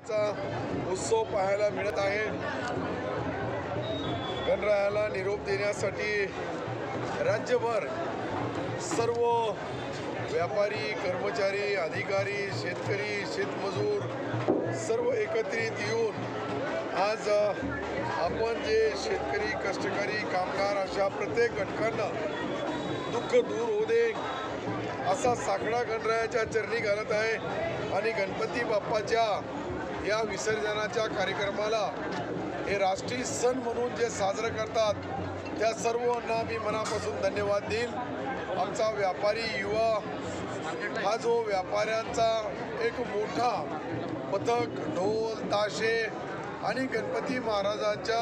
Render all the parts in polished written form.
गणरायाचा उत्सव पाहायला मिळत आहे। गणरायाला निरोप देण्यासाठी राज्यभर सर्व व्यापारी, कर्मचारी, अधिकारी, शेतकरी, शेतमजूर सर्व एकत्रित येऊन आज आपण जे शेतकरी, कष्टकरी, कामगार अशा प्रत्येक घटकांना दुःख दूर होऊ दे असा साकडा गणरायाच्या चरणी घालत आहे। आणि गणपती बाप्पाच्या या विसर्जनाच्या कार्यक्रमाला हे राष्ट्रीय सण म्हणून जे साजरं करतात त्या सर्वांना मी मनापासून धन्यवाद देईल। आमचा व्यापारी युवा हा जो व्यापाऱ्यांचा एक मोठा पथक, ढोल ताशे आणि गणपती महाराजाच्या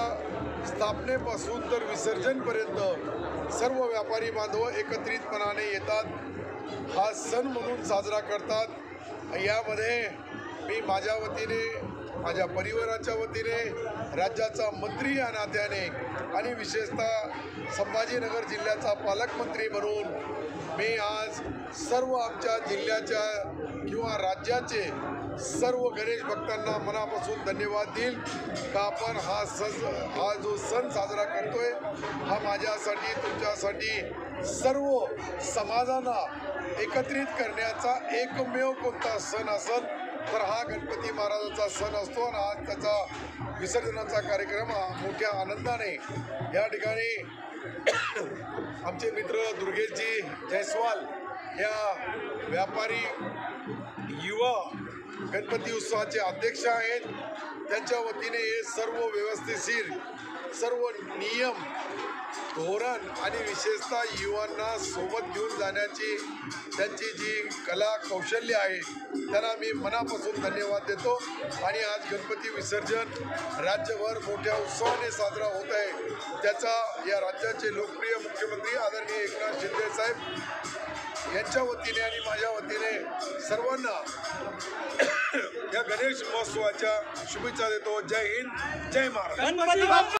स्थापनेपासून तर विसर्जनपर्यंत सर्व व्यापारी बांधव एकत्रितपणाने येतात, हा सण म्हणून साजरा करतात। यामध्ये मी माझ्या वतीने, माझ्या परिवाराच्या वतीने, राज्याचा मंत्री या नात्याने आणि विशेषतः संभाजीनगर जिल्ह्याचा पालकमंत्री म्हणून मी आज सर्व आमच्या जिल्ह्याच्या किंवा राज्याचे सर्व गणेश भक्तांना मनापासून धन्यवाद देईल का आपण हा जो सण साजरा करतोय हा माझ्यासाठी, तुमच्यासाठी, सर्व समाजाला एकत्रित करण्याचा एकमेव कोणता सण असेल तर हा गणपती महाराजाचा सण असतो। आणि आज त्याचा विसर्जनाचा कार्यक्रम मोठ्या आनंदाने या ठिकाणी आमचे मित्र दुर्गेशजी जयस्वाल या व्यापारी युवा गणपती उत्सवाचे अध्यक्ष आहेत, त्यांच्या वतीने हे सर्व व्यवस्थितशीर सर्व नियम, धोरण आणि विशेषतः युवांना सोबत घेऊन जाण्याची त्यांची जी कला कौशल्य आहे त्यांना मी मनापासून धन्यवाद देतो। आणि आज गणपती विसर्जन राज्यभर मोठ्या उत्सवाने साजरा होत आहे, त्याचा या राज्याचे लोकप्रिय मुख्यमंत्री आदरणीय एकनाथ शिंदे साहेब यांच्या वतीने आणि माझ्या वतीने सर्वांना या गणेश महोत्सवाच्या शुभेच्छा देतो। जय हिंद, जय महाराष्ट्र।